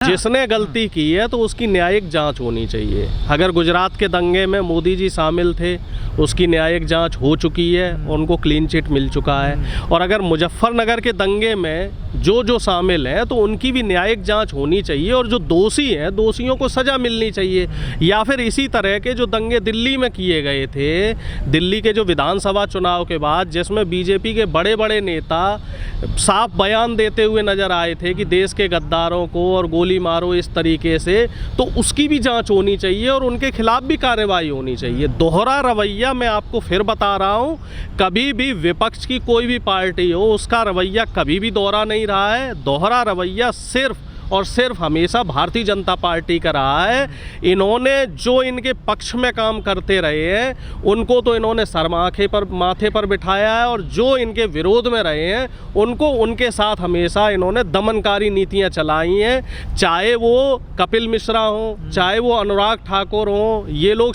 जिसने गलती की है तो उसकी न्यायिक जांच होनी चाहिए। अगर गुजरात के दंगे में मोदी जी शामिल थे, उसकी न्यायिक जांच हो चुकी है, उनको क्लीन चिट मिल चुका है। और अगर मुजफ्फरनगर के दंगे में जो शामिल हैं तो उनकी भी न्यायिक जांच होनी चाहिए, और जो दोषी हैं दोषियों को सज़ा मिलनी चाहिए। या फिर इसी तरह के जो दंगे दिल्ली में किए गए थे, दिल्ली के जो विधानसभा चुनाव के बाद, जिसमें बीजेपी के बड़े बड़े नेता साफ बयान देते हुए नज़र आए थे कि देश के गद्दारों को और गोली मारो इस तरीके से, तो उसकी भी जांच होनी चाहिए और उनके खिलाफ भी कार्रवाई होनी चाहिए। दोहरा रवैया मैं आपको फिर बता रहा हूँ, कभी भी विपक्ष की कोई भी पार्टी हो, उसका रवैया कभी भी दोहरा नहीं रहा है। दोहरा रवैया सिर्फ और सिर्फ हमेशा भारतीय जनता पार्टी का रहा है। इन्होंने जो इनके पक्ष में काम करते रहे हैं उनको तो इन्होंने माथे पर बिठाया है, और जो इनके विरोध में रहे हैं उनको उनके साथ हमेशा इन्होंने दमनकारी नीतियां चलाई हैं। चाहे वो कपिल मिश्रा हो, चाहे वो अनुराग ठाकुर हो, ये लोग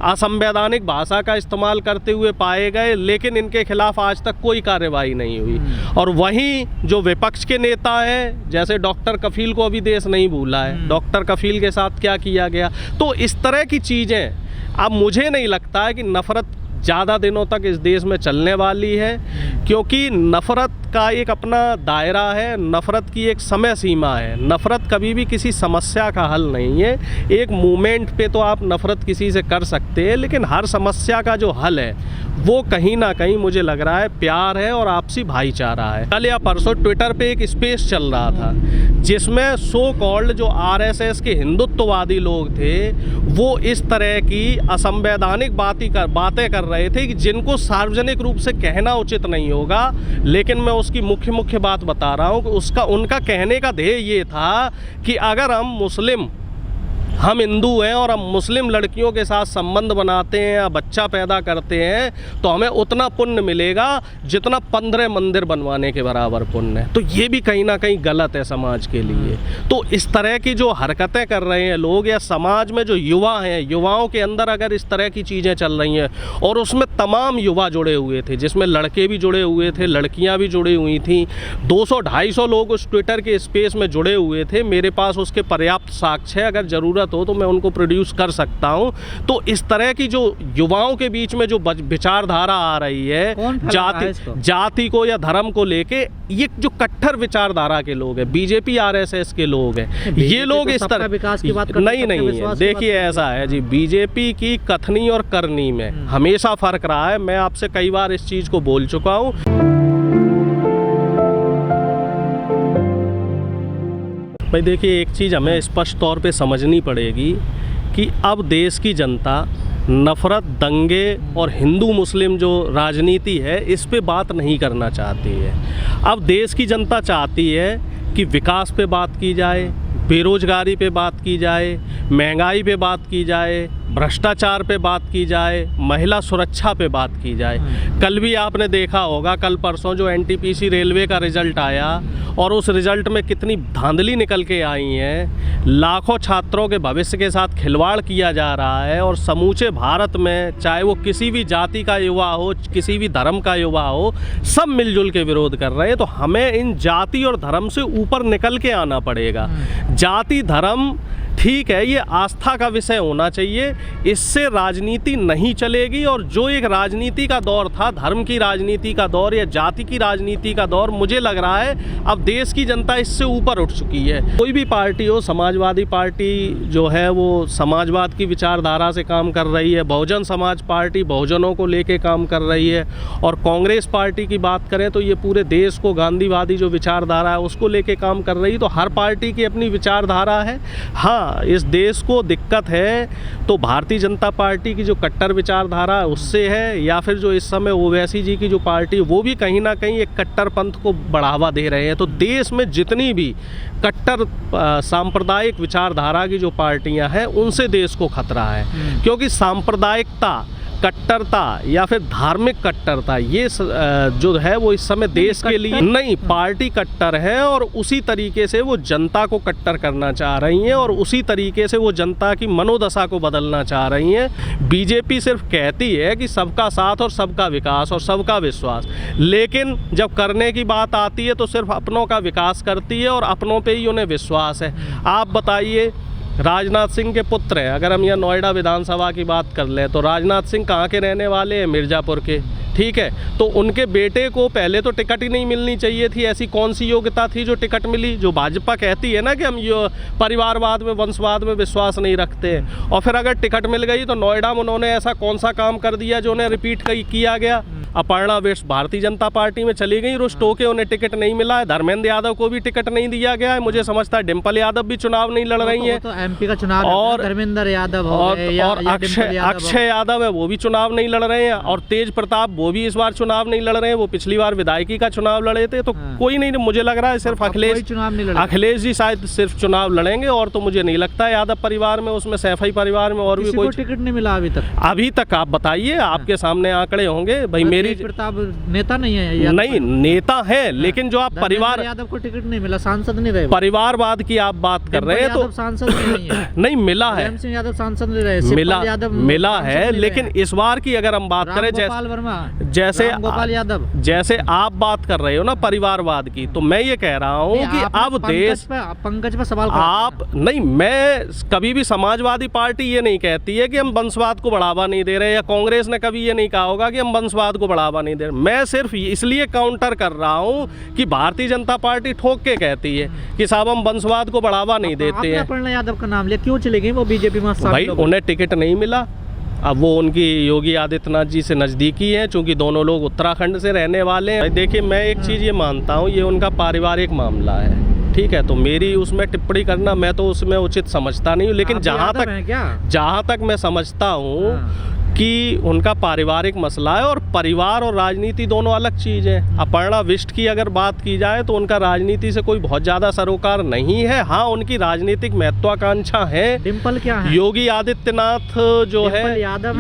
असंवैधानिक भाषा का इस्तेमाल करते हुए पाए गए, लेकिन इनके खिलाफ आज तक कोई कार्रवाई नहीं हुई। और वहीं जो विपक्ष के नेता हैं, जैसे डॉक्टर कफील को अभी देश नहीं भूला है, डॉक्टर कफील के साथ क्या किया गया, तो इस तरह की चीज़ें अब मुझे नहीं लगता है कि नफ़रत ज़्यादा दिनों तक इस देश में चलने वाली है, क्योंकि नफ़रत का एक अपना दायरा है, नफ़रत की एक समय सीमा है। नफ़रत कभी भी किसी समस्या का हल नहीं है। एक मोमेंट पे तो आप नफ़रत किसी से कर सकते हैं, लेकिन हर समस्या का जो हल है वो कहीं ना कहीं मुझे लग रहा है प्यार है और आपसी भाईचारा है। कल या परसों ट्विटर पे एक स्पेस चल रहा था जिसमें सो कॉल्ड जो आरएसएस के हिंदुत्ववादी लोग थे वो इस तरह की असंवैधानिक बातें कर रहे थे कि जिनको सार्वजनिक रूप से कहना उचित नहीं होगा, लेकिन मैं उसकी मुख्य बात बता रहा हूँ कि उनका कहने का ध्येय ये था कि अगर हम हिंदू हैं और हम मुस्लिम लड़कियों के साथ संबंध बनाते हैं या बच्चा पैदा करते हैं तो हमें उतना पुण्य मिलेगा जितना 15 मंदिर बनवाने के बराबर पुण्य है। तो ये भी कहीं ना कहीं गलत है समाज के लिए। तो इस तरह की जो हरकतें कर रहे हैं लोग, या समाज में जो युवा हैं, युवाओं के अंदर अगर इस तरह की चीज़ें चल रही हैं, और उसमें तमाम युवा जुड़े हुए थे, जिसमें लड़के भी जुड़े हुए थे, लड़कियाँ भी जुड़ी हुई थी, 200-250 लोग उस ट्विटर के स्पेस में जुड़े हुए थे। मेरे पास उसके पर्याप्त साक्ष्य है, अगर ज़रूरत हो तो मैं उनको प्रोड्यूस कर सकता हूं। तो इस तरह की जो युवाओं के बीच में जो विचारधारा आ रही है जाति को या धर्म को लेके, ये जो कट्टर विचारधारा के लोग हैं, बीजेपी आरएसएस के लोग हैं, ये लोग इस तरह विकास की बात नहीं है। देखिए ऐसा है जी, बीजेपी की कथनी और करनी में हमेशा फर्क रहा है। मैं आपसे कई बार इस चीज को बोल चुका हूं। भाई देखिए, एक चीज़ हमें स्पष्ट तौर पे समझनी पड़ेगी कि अब देश की जनता नफ़रत, दंगे और हिंदू मुस्लिम जो राजनीति है इस पे बात नहीं करना चाहती है। अब देश की जनता चाहती है कि विकास पे बात की जाए, बेरोजगारी पे बात की जाए, महंगाई पे बात की जाए, भ्रष्टाचार पे बात की जाए, महिला सुरक्षा पे बात की जाए। कल भी आपने देखा होगा, कल परसों जो एनटीपीसी रेलवे का रिज़ल्ट आया और उस रिज़ल्ट में कितनी धांधली निकल के आई हैं। लाखों छात्रों के भविष्य के साथ खिलवाड़ किया जा रहा है, और समूचे भारत में चाहे वो किसी भी जाति का युवा हो, किसी भी धर्म का युवा हो, सब मिलजुल के विरोध कर रहे हैं। तो हमें इन जाति और धर्म से ऊपर निकल के आना पड़ेगा। जाति धर्म ठीक है, ये आस्था का विषय होना चाहिए, इससे राजनीति नहीं चलेगी। और जो एक राजनीति का दौर था, धर्म की राजनीति का दौर या जाति की राजनीति का दौर, मुझे लग रहा है अब देश की जनता इससे ऊपर उठ चुकी है। कोई भी पार्टी हो, समाजवादी पार्टी जो है वो समाजवाद की विचारधारा से काम कर रही है, बहुजन समाज पार्टी बहुजनों को लेके काम कर रही है, और कांग्रेस पार्टी की बात करें तो ये पूरे देश को गांधीवादी जो विचारधारा है उसको लेके काम कर रही है। तो हर पार्टी की अपनी विचारधारा है। हाँ, इस देश को दिक्कत है तो भारतीय जनता पार्टी की जो कट्टर विचारधारा है उससे है, या फिर जो इस समय ओवैसी जी की जो पार्टी वो भी कहीं ना कहीं एक कट्टरपंथ को बढ़ावा दे रहे हैं। तो देश में जितनी भी कट्टर सांप्रदायिक विचारधारा की जो पार्टियां हैं उनसे देश को खतरा है, क्योंकि सांप्रदायिकता कट्टरता या फिर धार्मिक कट्टरता ये जो है वो इस समय देश के लिए नहीं, पार्टी कट्टर है और उसी तरीके से वो जनता को कट्टर करना चाह रही हैं और उसी तरीके से वो जनता की मनोदशा को बदलना चाह रही हैं। बीजेपी सिर्फ कहती है कि सबका साथ और सबका विकास और सबका विश्वास, लेकिन जब करने की बात आती है तो सिर्फ अपनों का विकास करती है और अपनों पे ही उन्हें विश्वास है। आप बताइए, राजनाथ सिंह के पुत्र हैं, अगर हम यहाँ नोएडा विधानसभा की बात कर लें तो राजनाथ सिंह कहाँ के रहने वाले हैं? मिर्ज़ापुर के, ठीक है। तो उनके बेटे को पहले तो टिकट ही नहीं मिलनी चाहिए थी, ऐसी कौन सी योग्यता थी जो टिकट मिली? जो भाजपा कहती है ना कि हम परिवारवाद में, वंशवाद में विश्वास नहीं रखते हैं, और फिर अगर टिकट मिल गई तो नोएडा में उन्होंने ऐसा कौन सा काम कर दिया जो उन्हें रिपीट किया गया? अपर्णा बिष्ट भारतीय जनता पार्टी में चली गई, रुष्टो के उन्हें टिकट नहीं मिला है। धर्मेंद्र यादव को भी टिकट नहीं दिया गया है। मुझे समझता है डिम्पल यादव भी चुनाव नहीं लड़ रही हैं, तो एमपी का चुनाव और धर्मेंद्र यादव और अक्षय यादव है, वो भी चुनाव नहीं लड़ रहे हैं, और तेज प्रताप वो भी इस बार चुनाव नहीं लड़ रहे हैं। वो पिछली बार विधायकी का चुनाव लड़े थे। तो कोई नहीं, मुझे लग रहा है सिर्फ अखिलेश जी शायद सिर्फ चुनाव लड़ेंगे, और तो मुझे नहीं लगता है यादव परिवार में, उसमें सैफई परिवार में और भी कोई टिकट नहीं मिला अभी तक। आप बताइए, आपके सामने आंकड़े होंगे भाई। मेरी नेता नहीं है, नहीं नेता है, लेकिन जो आप परिवार यादव को टिकट नहीं मिला, सांसद नहीं रहे, परिवारवाद की आप बात कर रहे हैं तो सांसद नहीं है। नहीं मिला है, सिंह यादव सांसद नहीं रहे, मिला है, लेकिन इस बार की अगर हम बात करें, जैसे आप बात कर रहे हो ना परिवारवाद की, तो मैं ये कह रहा हूँ कि अब देश पंकज पे सवाल आप नहीं, मैं कभी भी समाजवादी पार्टी ये नहीं कहती है कि हम वंशवाद को बढ़ावा नहीं दे रहे, या कांग्रेस ने कभी ये नहीं कहा होगा कि हम वंशवाद को बढ़ावा नहीं दे रहे। मैं सिर्फ इसलिए काउंटर कर रहा हूँ कि भारतीय जनता पार्टी ठोक के कहती है कि साहब हम वंशवाद को बढ़ावा नहीं देते हैं। अपर्णा यादव का नाम लिया, क्यों चले गए वो बीजेपी में? भाई उन्हें टिकट नहीं मिला। अब वो उनकी योगी आदित्यनाथ जी से नज़दीकी हैं, चूंकि दोनों लोग उत्तराखंड से रहने वाले हैं। देखिए, मैं एक चीज़ ये मानता हूँ, ये उनका पारिवारिक मामला है, ठीक है, तो मेरी उसमें टिप्पणी करना मैं तो उसमें उचित समझता नहीं हूँ। लेकिन जहाँ तक मैं समझता हूँ कि उनका पारिवारिक मसला है, और परिवार और राजनीति दोनों अलग चीज़ है। अपर्णा बिष्ट की अगर बात की जाए तो उनका राजनीति से कोई बहुत ज़्यादा सरोकार नहीं है। हाँ, उनकी राजनीतिक महत्वाकांक्षा है। डिम्पल क्या है? योगी आदित्यनाथ जो है,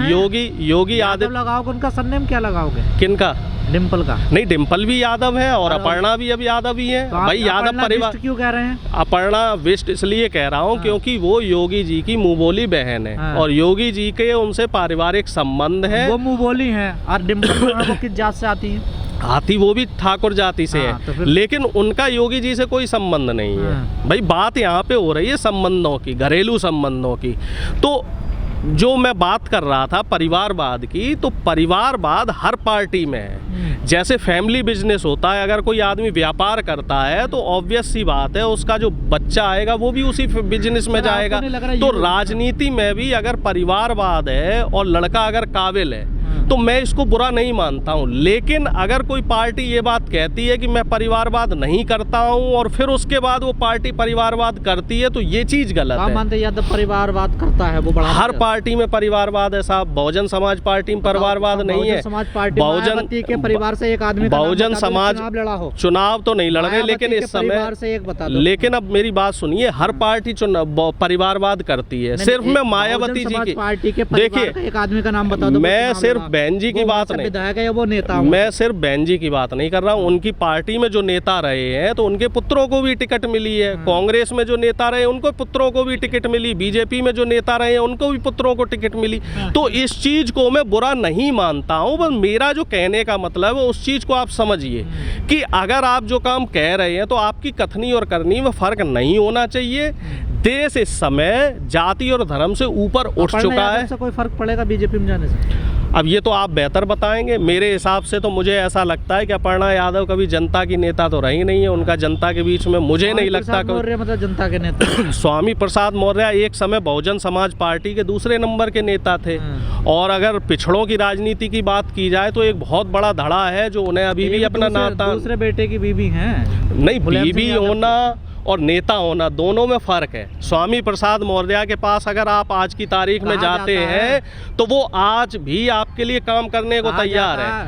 योगी आदित्य लगाओगे, उनका सरनेम क्या लगाओगे? किनका? डिम्पल का? नहीं, डिम्पल भी यादव है और अपर्णा भी अब यादव ही है। तो भाई यादव परिवार क्यों कह रहे हैं? अपर्णा बिष्ट इसलिए कह रहा हूँ क्योंकि वो योगी जी की मुँह बोली बहन है, और योगी जी के उनसे पारिवारिक संबंध है। वो मुँह बोली है, और डिम्पल किस जात से आती है? आती वो भी ठाकुर जाति से है, तो लेकिन उनका योगी जी से कोई संबंध नहीं है। भाई बात यहाँ पे हो रही है संबंधों की, घरेलू संबंधों की। तो जो मैं बात कर रहा था परिवारवाद की, तो परिवारवाद हर पार्टी में है। जैसे फैमिली बिजनेस होता है, अगर कोई आदमी व्यापार करता है तो ऑब्वियस सी बात है उसका जो बच्चा आएगा वो भी उसी बिजनेस में जाएगा। तो राजनीति में भी अगर परिवारवाद है और लड़का अगर काबिल है तो मैं इसको बुरा नहीं मानता हूँ। लेकिन अगर कोई पार्टी ये बात कहती है कि मैं परिवारवाद नहीं करता हूँ और फिर उसके बाद वो पार्टी परिवारवाद करती है, तो ये चीज गलत है। मानते यादव परिवारवाद करता है, वो बड़ा हर पार्टी में परिवारवाद है साहब। बहुजन समाज पार्टी में परिवारवाद नहीं है। समाज पार्टी बहुजन के परिवार से एक आदमी, बहुजन समाज चुनाव तो नहीं लड़ रहे, लेकिन इस समय से एक बता दो। लेकिन अब मेरी बात सुनिए, हर पार्टी परिवारवाद करती है। सिर्फ मैं मायावती जी की पार्टी के देखिए एक आदमी का नाम बता दो। मैं सिर्फ बहन जी की बात नहीं, विधायक है वो नेता, मैं सिर्फ बहन जी की बात नहीं कर रहा हूँ। उनकी पार्टी में जो नेता रहे हैं तो उनके पुत्रों को भी टिकट मिली है। कांग्रेस में जो नेता रहे उनको पुत्रों को भी टिकट मिली, बीजेपी में जो नेता रहे उनको भी पुत्रों को टिकट मिली। तो इस चीज को मैं बुरा नहीं मानता हूँ, बस मेरा जो कहने का मतलब है उस चीज को आप समझिए कि अगर आप जो काम कह रहे हैं तो आपकी कथनी और करनी में फर्क नहीं होना चाहिए। देश इस समय जाति और धर्म से ऊपर उठ चुका है। कोई फर्क पड़ेगा बीजेपी में जाने से? अब ये तो आप बेहतर बताएंगे। मेरे हिसाब से तो मुझे ऐसा लगता है कि अपर्णा यादव कभी जनता की नेता तो रही नहीं है। उनका जनता के बीच में मुझे नहीं लगता मतलब जनता के नेता स्वामी प्रसाद मौर्य एक समय बहुजन समाज पार्टी के दूसरे नंबर के नेता थे। और अगर पिछड़ों की राजनीति की बात की जाए तो एक बहुत बड़ा धड़ा है जो उन्हें अभी भी अपना नाता, दूसरे बेटे की बीबी है नहीं, बीबी होना और नेता होना दोनों में फ़र्क है। स्वामी प्रसाद मौर्य के पास अगर आप आज की तारीख में जाते हैं तो वो आज भी आपके लिए काम करने को तैयार है।